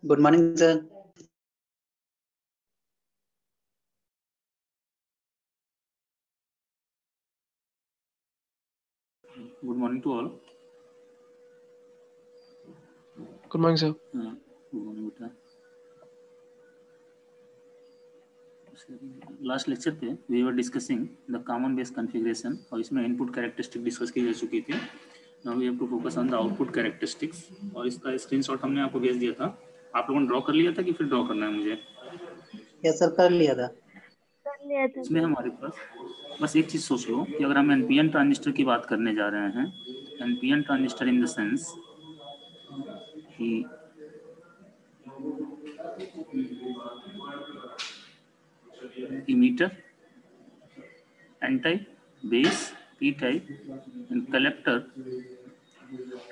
Good morning, sir. Good morning to all. Good morning, sir. Good morning, beta. Last lecture पे we were discussing the common base configuration और इसमें input characteristic discuss की जा चुकी थी. Now we have to focus on the output characteristics और इसका screenshot हमने आपको भेज दिया था. आप लोगों ने ड्रॉ कर लिया था कि फिर ड्रॉ करना है मुझे? यस सर, कर लिया था. इसमें हमारे पास बस एक चीज़ सोच लो कि अगर हम एनपीएन ट्रांजिस्टर की बात करने जा रहे हैं, NPN transistor in the sense कि emitter n type, base p type and collector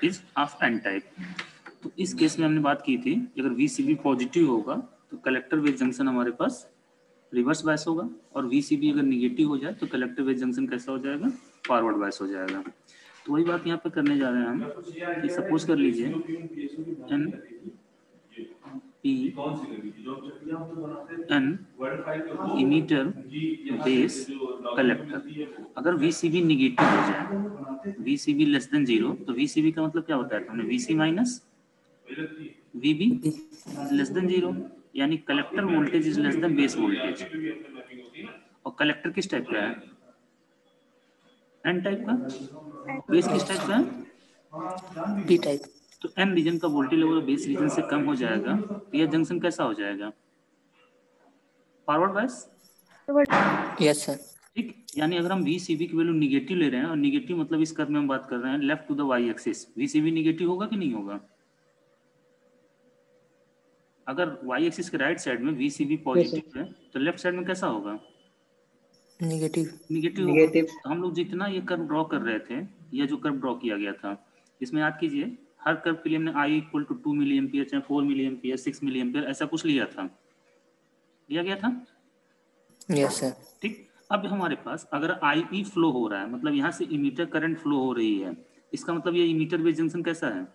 is of n type. तो इस केस में हमने बात की थी कि अगर VCB पॉजिटिव होगा तो कलेक्टर बेस जंक्शन हमारे पास रिवर्स बायस होगा और VCB अगर निगेटिव हो जाए तो कलेक्टर बेस जंक्शन कैसा हो जाएगा? फॉरवर्ड बायस हो जाएगा. तो वही बात यहाँ पे करने जा रहे हैं हम कि सपोज कर लीजिए N P N emitter base collector. अगर VCB निगेटिव हो जाए, VCB लेस देन 0, तो VCB का मतलब क्या होता है? हमने VC minus VB less than 0, यानी collector voltage is less than base voltage. और कलेक्टर किस टाइप का है? एन टाइप का. बेस किस टाइप का है? P type. तो एन रीजन का वोल्टेज लेवल बेस रीजन से कम हो जाएगा तो यह जंक्शन कैसा हो जाएगा? Forward bias. Yes, sir. ठीक, यानी अगर हम VCB की वैल्यू निगेटिव ले रहे हैं और निगेटिव मतलब इस कर्व में हम बात कर रहे हैं left to the Y axis, VCB negative होगा कि नहीं होगा? अगर वाई एक्सिस के राइट साइड में VCB पॉजिटिव है तो लेफ्ट साइड में कैसा होगा? Negative. निगेटिव होगा. तो हम लोग जितना ये कर्व ड्रॉ कर रहे थे, ये जो कर्व ड्रॉ किया गया था, इसमें याद कीजिए हर कर्व के लिए हमने I equal to 2 milli ampere, चाहे 4 मिली एम्पियर, 6 मिली एम्पियर, ऐसा कुछ लिया गया था. Yes, sir. ठीक, अब हमारे पास अगर IE फ्लो हो रहा है, मतलब यहाँ से इमीटर करंट फ्लो हो रही है, इसका मतलब ये इमीटर बेस जंक्शन कैसा है?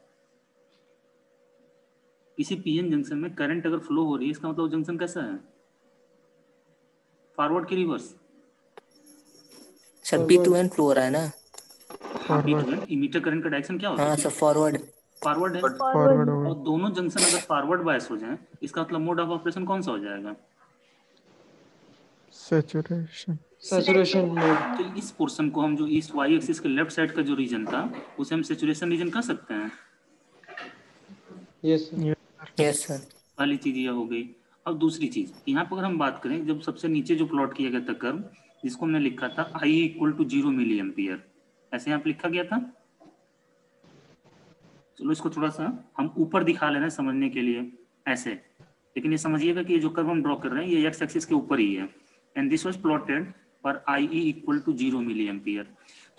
किसी पीएन जंक्शन में करंट अगर फ्लो हो रही है, इसका मतलब जंक्शन कैसा है? फॉरवर्ड की रिवर्स? सर P2N फ्लो हो रहा है ना? हाँ, P2N. इमीटर करंट का डायरेक्शन क्या होता है? हाँ सर, फॉरवर्ड. फॉरवर्ड है. और दोनों जंक्शन अगर फॉरवर्ड बायस हो जाए, इसका मतलब मोड ऑफ ऑपरेशन कौन सा हो जाएगा? Saturation mode. तो इस पोर्शन को हम जो इस वाई एक्सिस के लेफ्ट साइड का जो रीजन था उसे हम सैचुरेशन रीजन कह सकते हैं. Yes sir. पहली चीज ये हो गई. अब दूसरी चीज यहाँ पर अगर हम बात करें, जब सबसे नीचे जो प्लॉट किया गया था कर्व, जिसको हमने लिखा था I equal to 0 milli ampere, ऐसे यहाँ पे लिखा गया था. चलो इसको थोड़ा सा हम ऊपर दिखा ले रहे हैं समझने के लिए ऐसे, लेकिन ये समझिएगा कि ये जो कर्व हम ड्रॉ कर रहे हैं ये एक्स एक्सिस के ऊपर ही है. And this was plotted for IE equal to 0 milli ampere.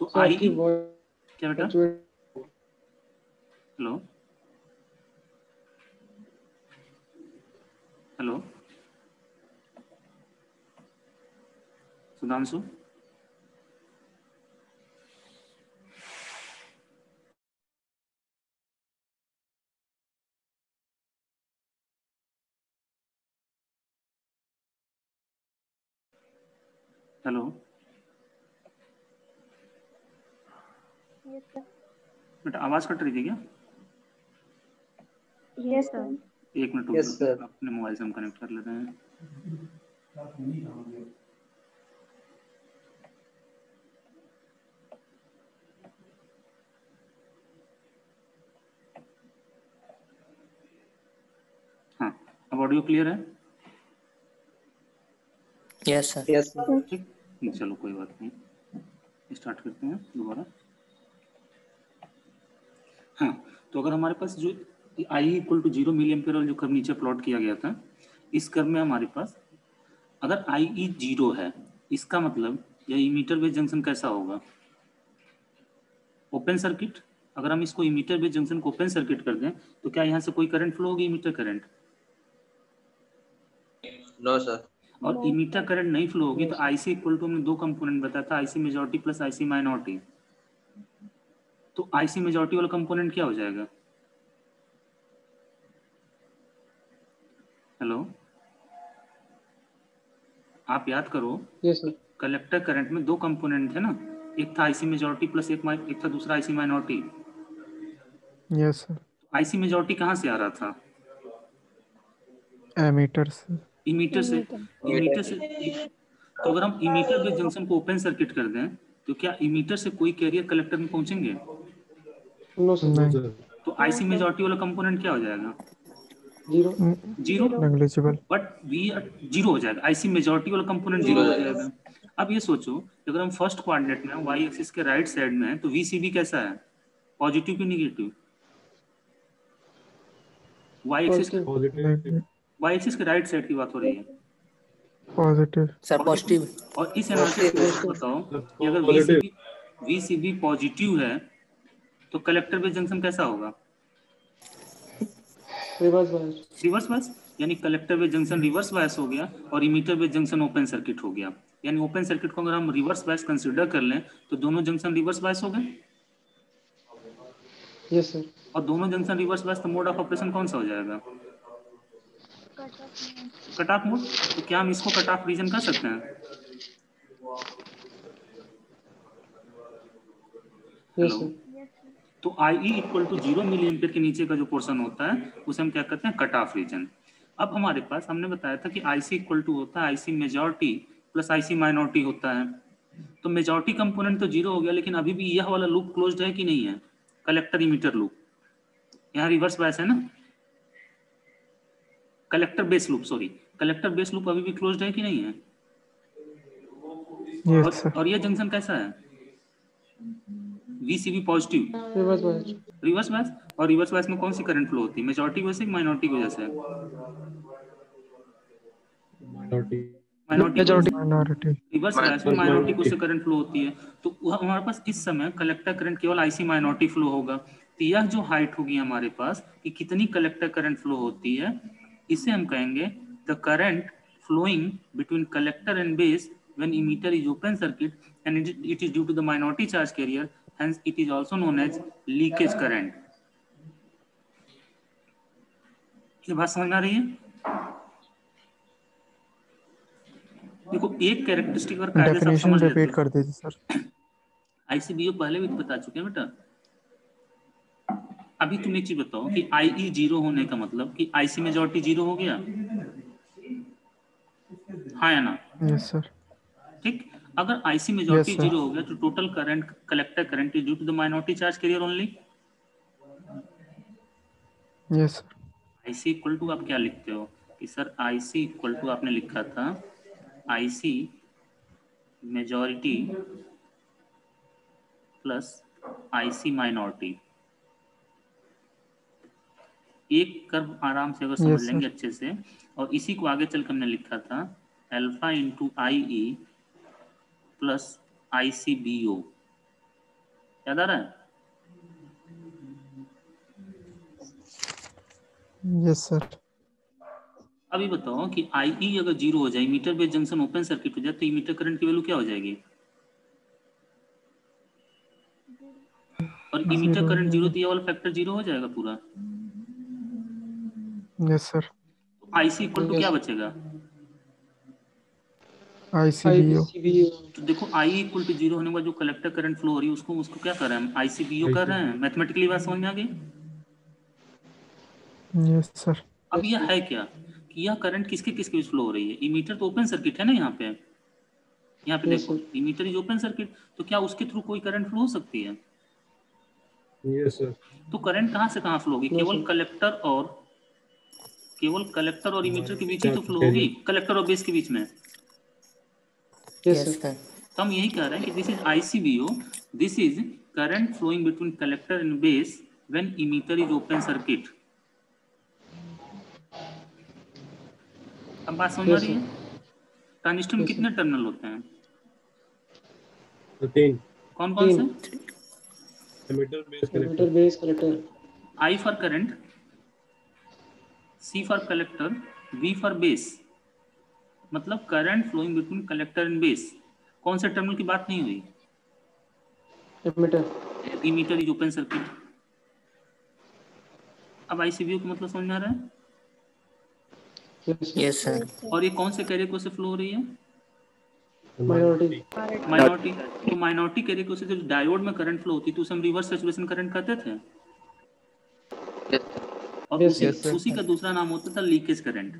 तो IE क्या बेटा? Hello hello Sudhanshu, hello. बेटा आवाज कट रही थी क्या? Yes sir. एक मिनट Yes, sir. अपने मोबाइल से हम कनेक्ट कर लेते हैं. हाँ, अब ऑडियो क्लियर है? Yes sir. Yes, sir. ठीक, चलो कोई बात नहीं, स्टार्ट करते हैं दोबारा. हाँ, तो अगर हमारे पास जो I equal to 0 milli ampere वाला जो कर्व नीचे प्लॉट किया गया था, इस कर्व में हमारे पास अगर IE 0 है, इसका मतलब यह इमीटर बेस जंक्शन कैसा होगा? Open circuit. अगर हम इसको इमीटर बेस जंक्शन को ओपन सर्किट कर दें तो क्या यहाँ से कोई करंट फ्लो होगी? Emitter current? No sir. और इमीटर करंट नहीं फ्लो होगी तो IC इक्वल टू हमने दो कंपोनेंट बताया था, IC majority plus IC minority. तो IC मेजॉरिटी वाला कंपोनेंट क्या हो जाएगा? हेलो, आप याद करो यस सर। कलेक्टर करंट में दो कंपोनेंट थे ना, एक था आईसी मेजॉरिटी प्लस एक था दूसरा IC minority. Yes sir. IC majority कहाँ से आ रहा था? एमीटर से। इमीटर से। इमीटर से। तो अगर हम इमीटर बेस जंक्शन को ओपन सर्किट कर दें तो क्या इमीटर से कोई कैरियर कलेक्टर में पहुंचेंगे? No sir. नहीं, तो आईसी मेजॉरिटी वाला कंपोनेंट क्या हो जाएगा? Zero. Zero. Negligible. But we zero हो जाएगा, आईसी मेजॉरिटी वाला कंपोनेंट जीरो हो जाएगा। अब ये सोचो कि अगर हम फर्स्ट कोऑर्डिनेट में वाई एक्सिस के राइट साइड में है तो वीसीबी कैसा है, पॉजिटिव की negative? Y axis, positive. Y axis के राइट साइड की बात हो रही है। पॉजिटिव। Sir positive. और इस एनालिसिस के बेस पे बताओ कि अगर पॉजिटिव। वीसीबी पॉजिटिव है तो कलेक्टर बेस जंक्शन कैसा होगा? Reverse bias. रिवर्स बायस, यानी कलेक्टर बेस जंक्शन रिवर्स बायस हो गया और emitter base junction open circuit हो गया। यानी ओपन सर्किट को अगर हम रिवर्स बायस कंसीडर कर लें तो दोनों जंक्शन रिवर्स बायस हो गए। Yes sir. और दोनों जंक्शन रिवर्स बायस तो मोड ऑफ ऑपरेशन कौन सा हो जाएगा? Cut off mode. तो क्या हम इसको कट ऑफ रीजन कर सकते हैं? Yes hello, sir. तो I E equal to 0 milli ampere के नीचे का जो पोर्शन होता है उसे हम क्या कहते हैं, कट ऑफ रीजन। अब हमारे पास हमने बताया था कि आईसी इक्वल टू होता है IC majority plus IC minority होता है। तो मेजॉरिटी कंपोनेंट तो 0 हो गया, लेकिन अभी भी यह वाला लूप क्लोज्ड है कि नहीं है, कलेक्टर इमीटर लूप? यहाँ रिवर्स बायस है ना, collector base loop, sorry collector base loop अभी भी क्लोज्ड है कि नहीं है? Yes sir. और यह जंक्शन कैसा है, VCB positive. Reverse bias. Reverse bias, और रिवर्स बायस में कौन सी करंट फ्लो होती है, मेजॉरिटी की वजह से माइनॉरिटी की वजह से? माइनॉरिटी। माइनॉरिटी की वजह से। माइनॉरिटी। रिवर्स बायस में माइनॉरिटी को से करंट फ्लो होती है। तो हमारे पास इस समय कलेक्टर करंट केवल आईसी माइनॉरिटी फ्लो होगा। तो यह जो हाइट होगी हमारे पास कि कितनी कलेक्टर करंट फ्लो होती है, इसे हम कहेंगे the current flowing between collector and base when emitter is open circuit and it is due to the minority charge carrier, hence it is also known as leakage current. ये बात समझ में आ रही है? देखो एक कैरेक्टरिस्टिक और कायदे से आप डेफिनेशन समझ लेते रिपीट हो। कर दीजिए सर। आईसीबीओ पहले भी तो बता चुके हैं बेटा। अभी तुम एक चीज बताओ कि आईई 0 होने का मतलब कि आईसी मेजॉरिटी 0 हो गया, हाँ या ना? Yes sir. ठीक। अगर आईसी यस मेजॉरिटी सर। 0 हो गया तो total current collector current is due to the minority charge carrier only. Yes sir. IC equal to आप क्या लिखते हो कि सर आईसी इक्वल टू आपने लिखा था IC majority plus IC minority. एक कर्व आराम से अगर समझ यस लेंगे सर। अच्छे से, और इसी को आगे चल कर हमने लिखा था alpha into I E plus I C B O. याद आ रहा है? Yes sir. अभी बताओ कि आई ई अगर 0 हो जाए, emitter base junction open circuit हो जाए, तो मीटर करंट की वैल्यू क्या हो जाएगी? और इमीटर जीरो हो करंट 0 जाएगा। तो ये वाला फैक्टर 0 हो जाएगा पूरा। Yes sir. तो आईसी इक्वल टू क्या यस। बचेगा? आईसीबीओ। तो देखो आई इक्वल टू 0 होने के बाद जो कलेक्टर करंट फ्लो हो रही है उसको उसको क्या कर रहे हैं हम, आईसीबीओ कर रहे हैं। मैथमेटिकली बात समझ में आ गई? Yes sir. अब यह है क्या कि यह करंट किसके किसके बीच फ्लो हो रही है? इमीटर तो ओपन सर्किट है ना, यहाँ पे यस देखो sir. Emitter is open circuit, तो क्या उसके थ्रू कोई करंट फ्लो हो सकती है? Yes sir. तो करंट कहाँ से कहाँ फ्लो होगी? नो केवल सर। कलेक्टर और इमीटर के बीच ही तो चार्ज फ्लो होगी, कैरियर। कलेक्टर और बेस के बीच में। Yes yes sir. सर। तो हम यही कह रहे हैं कि this is ICBO, this is current flowing between collector and base when emitter is open circuit. अब बात समझ में आ यस रही सर। है? ट्रांजिस्टर में यस कितने सर। टर्मिनल होते हैं? तो 3। कौन कौन से? Emitter base emitter collector. Base collector. I for current, C for collector, V for base. मतलब current flowing between collector and base. कौन से टर्मिनल की बात नहीं हुई? Emitter. Emitter is open circuit. अब आईसीबीओ का मतलब समझ में आ रहा है? Yes sir. Yes, sir. और ये कौन से कैरियर से फ्लो हो रही है? माइनॉरिटी। माइनॉरिटी। तो माइनॉरिटी कैरियर से जब डायोड में करंट फ्लो होती है तो उसे हम रिवर्स सैचुरेशन करंट कहते थे, और Yes, उसी sir. उसी का दूसरा नाम होता था लीकेज करंट।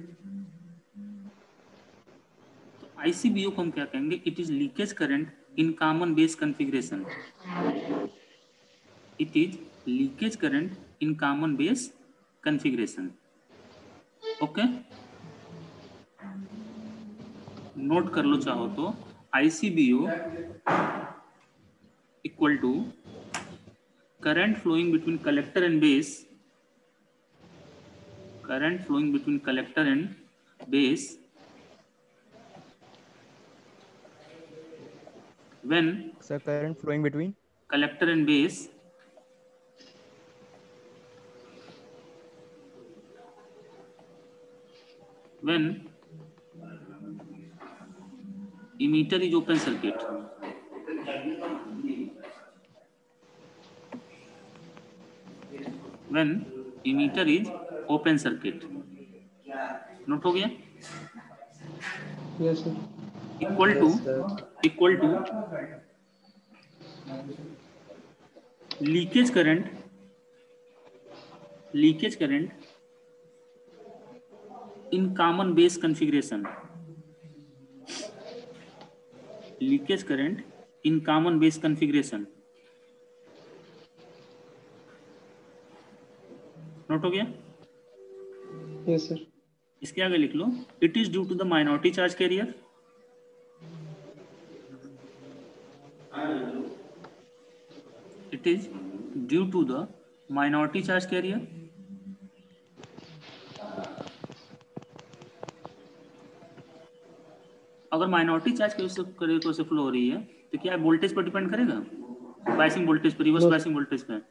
तो आईसीबीओ को हम क्या कहेंगे? It is leakage current in common base configuration. It is leakage current in common base configuration. Okay, note कर लो चाहो तो। ICBO equal to current flowing between collector and base, current flowing between collector and base when Sir, current flowing between collector and base when emitter is open circuit, when emitter is open circuit। Note हो गया? Yes, sir. Equal to leakage current in common base configuration. Leakage current in common base configuration. Note हो गया? Yes, sir. इसके आगे लिख लो, it is due to the minority charge carrier. It is due to the minority charge carrier. अगर minority charge carrier से flow हो रही है तो क्या वोल्टेज पर डिपेंड करेगा? बायसिंग वोल्टेज पर, रिवर्स No, बायसिंग वोल्टेज पर?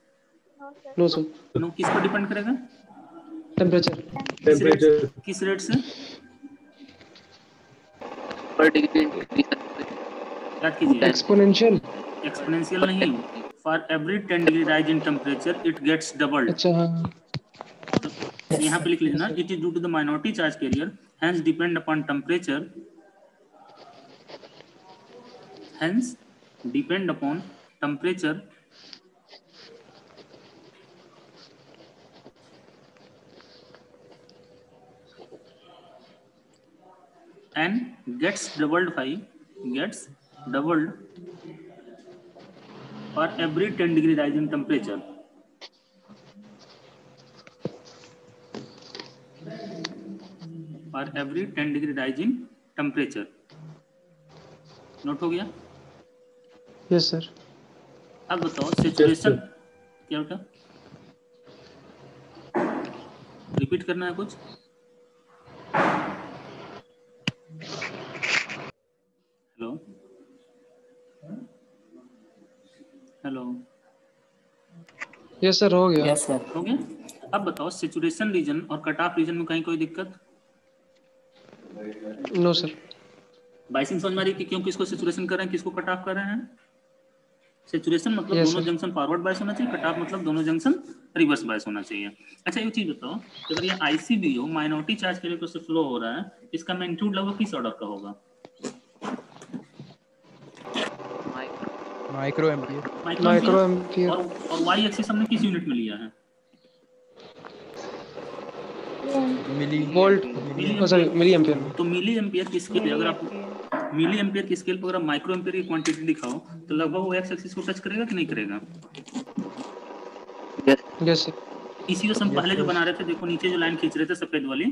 no, sir. नो, किस पर डिपेंड करेगा? Temperature. Temperature. किस रेट से? Per degree increase. याद कीजिए, Exponential. एक्सपोनेंशियल नहीं। For every 10 degree rise in temperature it gets doubled. अच्छा हाँ. तो यहाँ पे लिख लीजिए ना, it is due to the minority charge carrier hence depend upon temperature, hence depend upon temperature and gets doubled for every 10 degree rise in temperature। for every 10 degree rise in temperature। Note हो गया? Yes, sir. अब बताओ saturation क्या होता? Repeat करना है कुछ? Hello hello, Yes, sir. हो गया. Yes, sir. हो गया? अब बताओ सेचुरेशन रीजन और कट ऑफ रीजन में कहीं कोई दिक्कत? No, sir. बाइसिंग समझ में आ रही कि क्यों किसको सेचुरेशन कर रहे हैं, किसको कट ऑफ कर रहे हैं? सेचुरेशन मतलब Yes, दोनों sir. जंक्शन फॉरवर्ड बायस होना चाहिए, कट ऑफ मतलब दोनों जंक्शन रिवर्स बायस होना चाहिए। अच्छा ये चीज बताओ, अगर ये आईसीबीओ माइनॉरिटी चार्ज के लिए फ्लो हो रहा है, इसका मैग्नीट्यूड लगभग किस ऑर्डर का होगा? micro ampere. Micro ampere. और वाई एक्सिस हमने किस यूनिट में लिया है? Milli. Volt. Oh, sorry. Milliampere. तो मिली एम्पियर की स्केल, अगर आप मिली एम्पियर की स्केल पर अगर माइक्रो एम्पियर की क्वांटिटी दिखाओ तो लगभग वो एक्स एक्सिस को टच करेगा कि नहीं करेगा? Yes, sir. इसी को हम Yes, पहले जो sir. बना रहे थे, देखो नीचे जो लाइन खींच रहे थे सफेद वाली,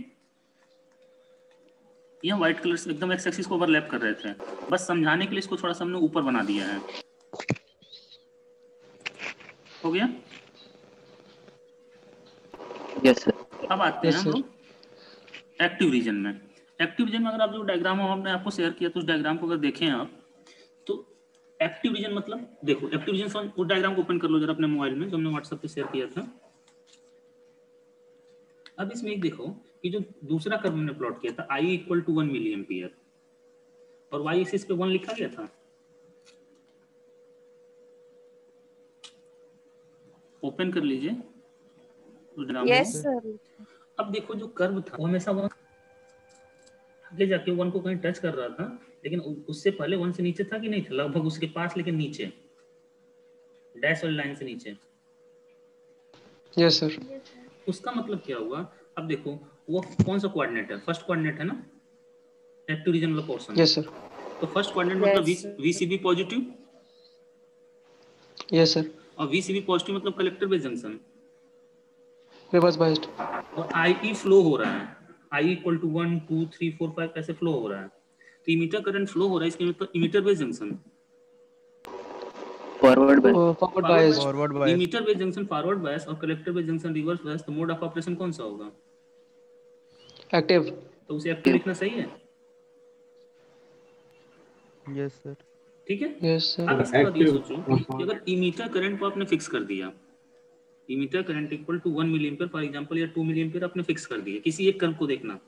ये व्हाइट कलर से एकदम एक्स एक्सिस को ओवरलैप कर रहे थे। बस समझाने के लिए इसको थोड़ा सा हमने ऊपर बना दिया है। हो गया? Yes, sir. अब आते हैं Yes, हम sir. लोग एक्टिव रीजन में। एक्टिव रीजन में अगर आप जो डायग्राम हमने आपको शेयर किया तो उस डायग्राम को अगर देखें आप, तो एक्टिव रीजन मतलब देखो, एक्टिव रीजन उस डायग्राम को ओपन कर लो जरा अपने मोबाइल में, जो हमने व्हाट्सएप पे शेयर किया था। अब इसमें एक देखो कि जो दूसरा कर्व हमने प्लॉट किया था, I equal to 1 milli ampere और y एक्सिस पे 1 लिखा गया था। ओपन कर लीजिए उस डायग्राम Yes, को। sir. अब देखो जो कर्व था वो हमेशा आगे जाके 1 को कहीं टच कर रहा था, लेकिन उससे पहले 1 से नीचे था कि नहीं था, लगभग उसके पास लेकिन नीचे, डैश वाली लाइन से नीचे। Yes sir. उसका मतलब क्या हुआ, अब देखो वो कौन सा कोऑर्डिनेट है, फर्स्ट कोऑर्डिनेट है ना, एक्टिव रीजन वाला पोर्शन। Yes sir. तो फर्स्ट कोऑर्डिनेट मतलब वीसीबी पॉजिटिव, यस सर। और वीसीबी पॉजिटिव मतलब collector base junction, reverse biased. और आई फ्लो हो रहा है, आई इक्वल टू 1 2 3 4 5 ऐसे फ्लो हो रहा है। तो इमीटर करंट फ्लो हो रहा है, इसके मतलब emitter base junction, forward bias forward biased. Forward bias. Emitter base junction forward bias और collector base junction reverse bias. तो मोड ऑफ ऑपरेशन कौन सा होगा, एक्टिव। तो उसे एक्टिव लिखना सही है, यस सर। ठीक है। Yes sir. अब इसके बाद ये एक्टिव सोचो कि अगर इमीटर करंट को आपने फिक्स कर दिया, emitter current equal to 1 milli ampere for example, या 2 मिली एम्पियर आपने फिक्स कर दिया, किसी एक कर्व को देखना,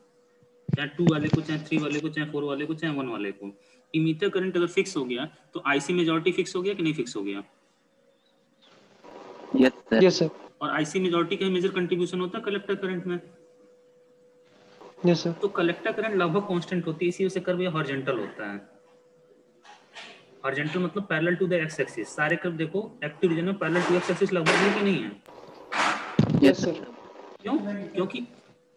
चाहे 2 वाले को, चाहे 3 वाले को, चाहे 4 वाले को, चाहे 1 वाले को। इमीटर करंट अगर फिक्स हो गया तो आईसी मेजॉरिटी फिक्स हो गया कि नहीं फिक्स हो गया, यस सर। Yes sir. और आईसी मेजॉरिटी का मेजर कंट्रीब्यूशन होता है कलेक्टर करंट में। Yes sir. तो कलेक्टर करंट लगभग कांस्टेंट होती है, इसी वजह से कर्व ये हॉरिजॉन्टल होता है। हॉरिजॉन्टल मतलब parallel to the X axis. सारे कर्व देखो एक्टिव रीजन में पैरेलल टू एक्स एक्सिस लगभग है कि नहीं है। Yes sir. क्यों, क्योंकि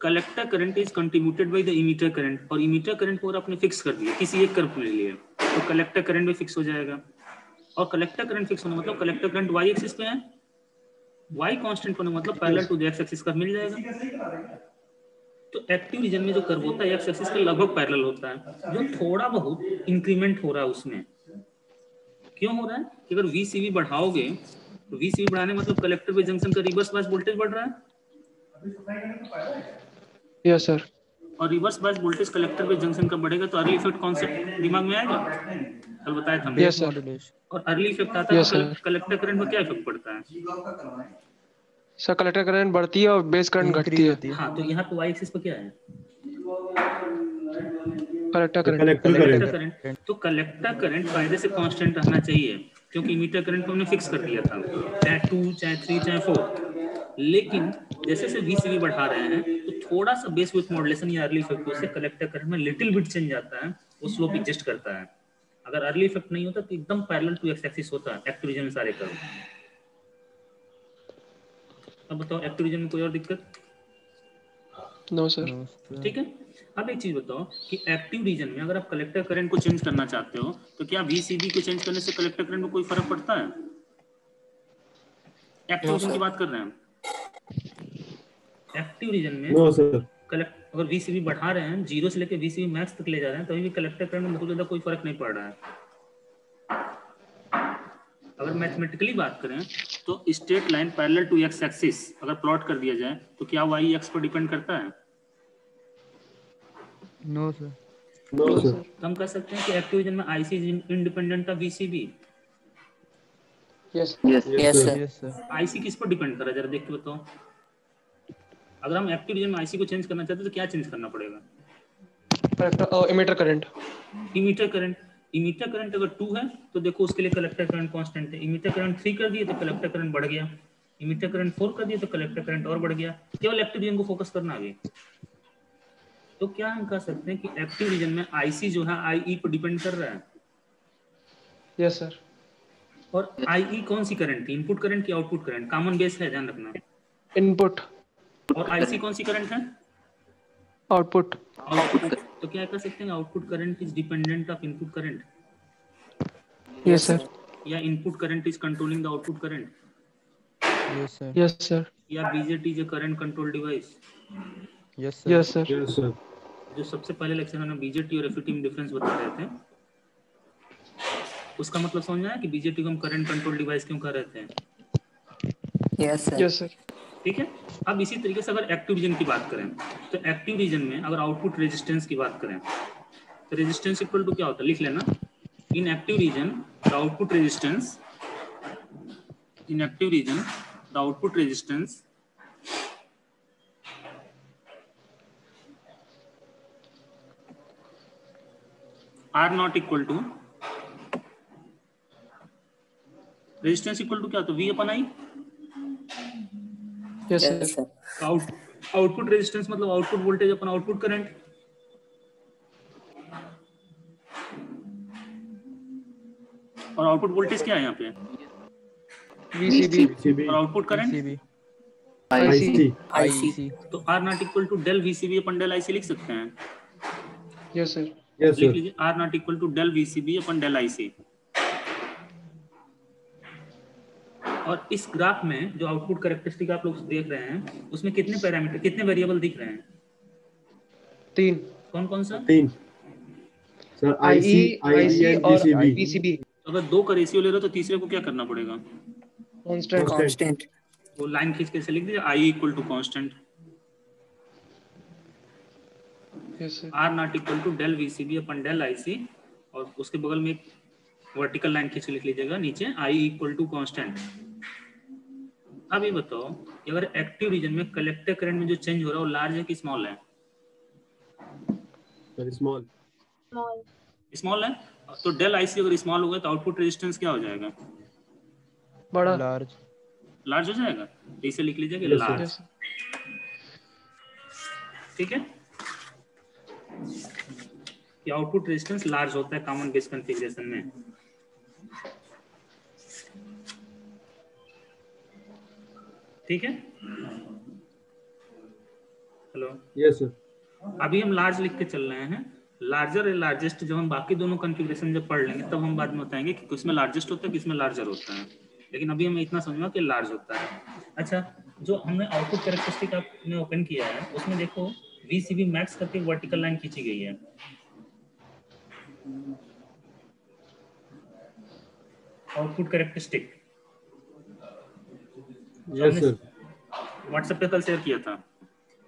collector current is contributed by the emitter current, और इमीटर करंट को आपने फिक्स कर दिया किसी एक कर्व के लिए, तो कलेक्टर करंट भी फिक्स हो जाएगा। और कलेक्टर करंट फिक्स होना मतलब कलेक्टर करंट वाई एक्सिस पे है, वाई कांस्टेंट होना मतलब parallel to the X axis का मिल जाएगा। तो एक्टिव रीजन में जो कर्व होता है एक्स एक्सिस के लगभग पैरेलल होता है, जो थोड़ा बहुत इंक्रीमेंट हो रहा है उसमें। क्यों हो रहा है कि अगर वीसीबी बढ़ाओगे तो वीसीबी बढ़ाने मतलब कलेक्टर बेस जंक्शन का रिवर्स बायस वोल्टेज बढ़ रहा है, यस सर। और reverse bias voltage collector base junction का बढ़ेगा तो अर्ली इफेक्ट कॉन्सेप्ट दिमाग में आएगा, कल बताया था यस सर। मॉड्यूलेशन। और अर्ली इफेक्ट आता है यस तो सर। कलेक्टर करंट में क्या इफेक्ट पड़ता है। सर कलेक्टर करंट बढ़ती है और बेस करंट घटती इंक्रीज है। होती है। हाँ, तो यहाँ पे वाई एक्सिस पे क्या है, collector current. Collector collector current. Current. तो कलेक्टर करंट फायदे से कांस्टेंट रहना चाहिए, क्योंकि मीटर करंट को हमने फिक्स कर दिया था, चाहे 2 चाहे 3 चाहे 4। लेकिन जैसे जैसे वीसीबी बढ़ा रहे हैं तो थोड़ा सा बेस विथ मॉड्यूलेशन या अर्ली इफेक्ट से कलेक्टर करंट में लिटिल बिट चेंज आता है, वो स्लोप एडजस्ट करता है। अगर अर्ली इफेक्ट नहीं होता तो एकदम पैरेलल टू एक्स एक्सिस होता है एक्टिव रीजन में सारे कर्व। अब बताओ एक्टिव रीजन में कोई और दिक्कत, नो सर। No sir. ठीक है। अब एक चीज बताओ कि एक्टिव रीजन में अगर आप कलेक्टर करंट को चेंज करना चाहते हो तो क्या वीसीबी को चेंज करने से कलेक्टर करंट में कोई फर्क पड़ता है, एक्टिव रीजन की बात कर रहे हैं हम। एक्टिव रीजन में नो सर। कलेक्ट अगर वीसीबी बढ़ा रहे हैं 0 से लेकर वीसीबी मैक्स तक ले जा रहे हैं, तभी भी कलेक्टर करंट में बहुत ज्यादा कोई फर्क नहीं पड़ रहा है। अगर मैथमेटिकली बात करें तो straight line parallel to X axis अगर प्लॉट कर दिया जाए तो क्या वाई एक्स पर डिपेंड करता है, नो सर। No sir. तो हम कह सकते हैं कि एक्टिव रीजन में IC is independent of VCB. Yes. Yes yes sir. Yes sir. IC किस पर डिपेंड कर रहा है जरा देख के बताओ। अगर हम एक्टिव रीजन में आईसी को चेंज करना चाहते हैं तो क्या चेंज करना पड़ेगा, emitter current. Emitter current. Emitter current अगर 2 है तो देखो उसके लिए कलेक्टर करंट कांस्टेंट है, इमीटर करंट 3 कर दिए तो कलेक्टर करंट बढ़ गया, इमीटर करंट 4 कर दिए तो कलेक्टर करंट और बढ़ गया। केवल एक्टिव रीजन को फोकस करना अभी। तो क्या हम कह सकते हैं कि एक्टिव रीजन में आईसी जो है आईई पर डिपेंड कर रहा है, यस सर। और आईई कौन सी करंट थी, इनपुट करंट की आउटपुट करंट, कॉमन बेस है ध्यान रखना। इनपुट। और आईसी कौन सी करंट है, आउटपुट। आउटपुट। तो क्या कह सकते हैं output current is dependent of input current, yes sir. या input current is controlling the output current, yes sir. Yes sir. या BJT is a current control device. Yes sir. Yes sir. Yes sir. जो सबसे पहले lecture में BJT और FET में difference बता रहे थे, उसका मतलब समझ में आया कि बीजेटी को हम करंट कंट्रोल डिवाइस क्यों कह रहे थे, यस सर। Yes sir. ठीक है। अब इसी तरीके से अगर एक्टिव रीजन की बात करें तो एक्टिव रीजन में अगर आउटपुट रेजिस्टेंस की बात करें तो रेजिस्टेंस इक्वल टू क्या होता है, लिख लेना। In active region the output resistance, in active region the output resistance R naught equal to, resistance equal to क्या होता है, V upon I. Yes yes sir. Sir. Output resistance मतलब output voltage upon output current. और output voltage क्या है यहाँ पे? VCB VCB, और output current? VCB, IC IEC. तो R naught equal to del VCB upon del IC लिख सकते हैं। yes sir yes लिख sir, लीजिए R naught equal to del VCB upon del IC। और इस ग्राफ में जो आउटपुट कैरेक्टरिस्टिक आप लोग देख रहे हैं उसमें कितने पैरामीटर, कितने वेरिएबल दिख रहे हैं? 3 कौन कौन सा? 3 sir, IC, IE and और VCB. VCB अगर 2 का रेशियो ले रहे हो तो तीसरे को क्या करना पड़ेगा? constant Constant. वो लाइन खींच के ऐसे लिख दीजिए I equal to constant, yes sir R naught equal to del VCB upon del IC, और उसके बगल में एक वर्टिकल लाइन खींच के लिख लीजिएगा नीचे I इक्वल टू कॉन्स्टेंट। अब ये बताओ कि अगर एक्टिव रीजन में कलेक्टर करंट में जो चेंज हो रहा है वो लार्ज है कि स्मॉल है? Very small. स्मॉल है। तो डेल IC अगर स्मॉल होगा तो आउटपुट रेजिस्टेंस क्या हो जाएगा? बड़ा Large. लार्ज हो जाएगा। तो इसे लिख लीजिए कि Yes, sir. लार्ज। yes ठीक है, कि आउटपुट रेजिस्टेंस लार्ज होता है कॉमन बेस कॉन्फ़िगरेशन में। ठीक है, हेलो, Yes sir. अभी हम लार्ज लिख के चल रहे हैं। लार्जर या लार्जेस्ट जब हम बाकी दोनों कॉन्फ़िगरेशन जब पढ़ लेंगे तब हम बाद में बताएंगे कि किसमें लार्जेस्ट होता है किसमें लार्जर होता है, लेकिन अभी हमें इतना समझना कि लार्ज होता है। अच्छा, जो हमने आउटपुट कैरेक्टरिस्टिक आपने ओपन किया है उसमें देखो VCB मैक्स करके वर्टिकल लाइन खींची गई है। Output characteristic Yes sir. WhatsApp पे कल शेयर किया था,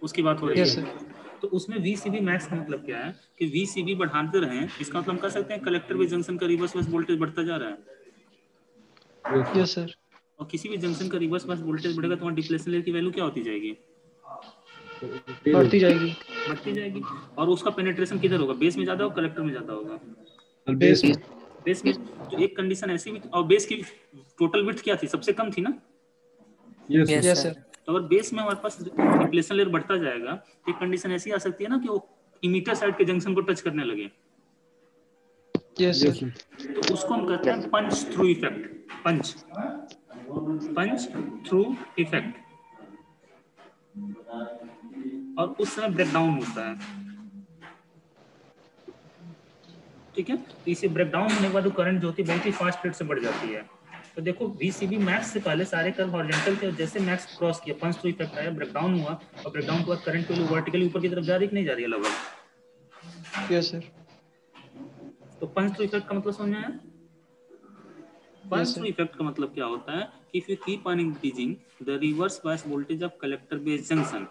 उसकी बात हो रही yes है। sir तो उसमें VCB मैक्स का मतलब क्या है कि VCB बढ़ाते रहें, इसका मतलब हम कह सकते हैं कलेक्टर बेस जंक्शन का रिवर्स बस वोल्टेज बढ़ता जा रहा है, Yes sir. yes sir और किसी भी जंक्शन का रिवर्स बस वोल्टेज बढ़ेगा तो वहाँ डिप्लेशन लेयर की वैल्यू क्या होती जाएगी? बढ़ती जाएगी बढ़ती जाएगी। और उसका पेनिट्रेशन किधर होगा? बेस में ज्यादा होगा कलेक्टर में ज्यादा होगा? Sir, base base. बेस में। तो एक कंडीशन ऐसी भी, और बेस की टोटल विड्थ क्या थी? सबसे कम थी ना। Yes sir. yes sir तो अगर बेस में हमारे पास डिप्लेशन लेयर बढ़ता जाएगा तो एक कंडीशन ऐसी आ सकती है ना कि वो इमीटर साइड के जंक्शन को टच करने लगे, yes Yes sir sir. तो उसको हम कहते हैं पंच थ्रू इफेक्ट। पंच थ्रू इफेक्ट। और उस समय ब्रेकडाउन होता है। ठीक है, तो इसे ब्रेकडाउन होने के बाद करंट जो होती है बहुत ही फास्ट रेट से बढ़ जाती है। तो देखो VCB मैक्स से पहले सारे कर्व हॉरिजॉन्टल थे, और जैसे मैक्स क्रॉस किया पंच थ्रू इफेक्ट आया, ब्रेकडाउन हुआ, और ब्रेकडाउन के बाद करंट वैल्यू वर्टिकली ऊपर की तरफ जा रही है कि नहीं जा रही है लगभग? yes sir तो पंच थ्रू इफेक्ट का मतलब समझ में आया? पंच Yes, थ्रू sir. इफेक्ट का मतलब क्या होता है कि if you keep on increasing the reverse bias voltage of collector base junction,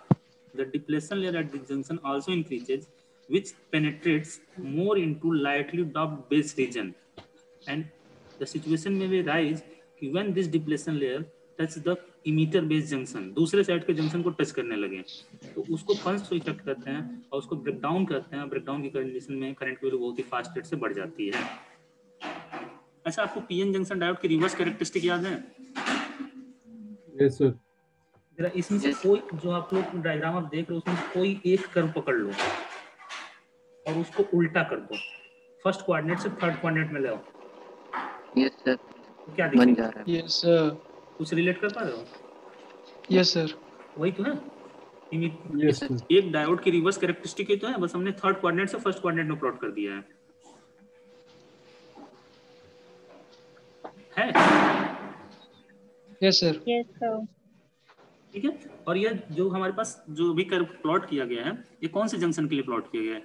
the depletion layer at this junction also increases, which penetrates more into lightly doped base region, and the situation may be rise when this depletion layer touch the emitter base junction, दूसरे side के junction को touch करने लगे, तो उसको पंच through effect कहते हैं और उसको ब्रेकडाउन कहते हैं। ब्रेकडाउन की कंडीशन में करंट वैल्यू बहुत ही फास्ट रेट से बढ़ जाती है। अच्छा, आपको पीएन जंक्शन डायोड की रिवर्स कैरेक्टरिस्टिक याद है? Yes sir. जरा इसमें से कोई, जो आप लोग डायग्राम आप देख रहे हो उसमें से कोई एक कर्व पकड़ लो और उसको उल्टा कर दो, फर्स्ट कोऑर्डिनेट से थर्ड कोऑर्डिनेट में ले आओ, Yes sir. तो क्या बन दिखेगा? जा रहा है. yes sir कुछ रिलेट कर पा रहे हो? yes sir वही तो है। Yes sir. एक डायोड की रिवर्स कैरेक्टरिस्टिक ही तो है, बस हमने थर्ड कोऑर्डिनेट से फर्स्ट कोऑर्डिनेट में प्लॉट कर दिया है। yes sir ठीक है, और ये जो हमारे पास जो भी कर्व प्लॉट किया गया है ये कौन से जंक्शन के लिए प्लॉट किया गया है?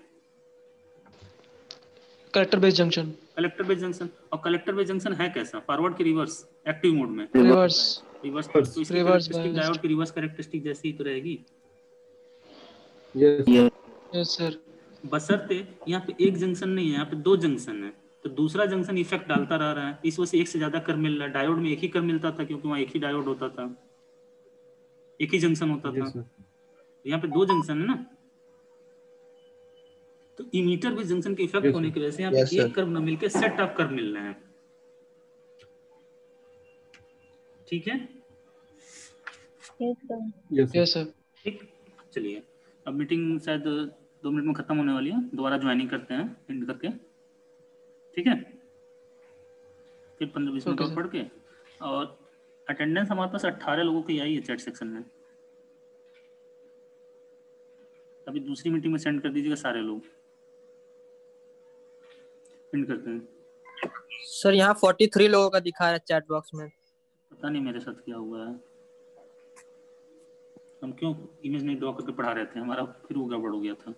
Collector base junction collector base junction. और कलेक्टर बेस जंक्शन है कैसा? फॉरवर्ड की रिवर्स एक्टिव मोड में रिवर्स रिवर्स, तो इसकी Reverse कैरेक्टरिस्टिक biased. डायोड की रिवर्स कैरेक्टरिस्टिक जैसी ही तो रहेगी। Yes. Yes. yes sir बशर्ते यहाँ पे एक जंक्शन नहीं है, यहाँ पे 2 जंक्शन है, तो दूसरा जंक्शन इफेक्ट डालता रहा है, इस वजह से एक से ज्यादा कर्व मिल रहा है। डायोड में एक ही कर्व मिलता था क्योंकि वहाँ एक ही डायोड होता था, एक ही जंक्शन होता था। Yes sir. यहाँ पे 2 जंक्शन है ना, तो इमीटर भी जंक्शन के इफेक्ट Yes, होने sir. की वजह से यहाँ पे एक कर्व न मिलके सेट ऑफ कर्व मिल रहे हैं। ठीक है, Yes sir. yes sir ठीक, चलिए अब मीटिंग शायद 2 मिनट में खत्म होने वाली है, दोबारा ज्वाइनिंग करते हैं एंड करके। ठीक है, फिर 15-20 मिनट Okay, और sir. पढ़ के, और अटेंडेंस हमारे पास 18 लोगों की आई है चैट सेक्शन में। अभी दूसरी मीटिंग में सेंड कर दीजिएगा सारे लोग, पिन करते हैं। सर यहाँ 43 लोगों का दिखा रहा है चैट बॉक्स में। पता नहीं मेरे साथ क्या हुआ है, हम क्यों इमेज नहीं ड्रॉ करके पढ़ा रहे थे, हमारा फिर वो गड़बड़ हो गया था।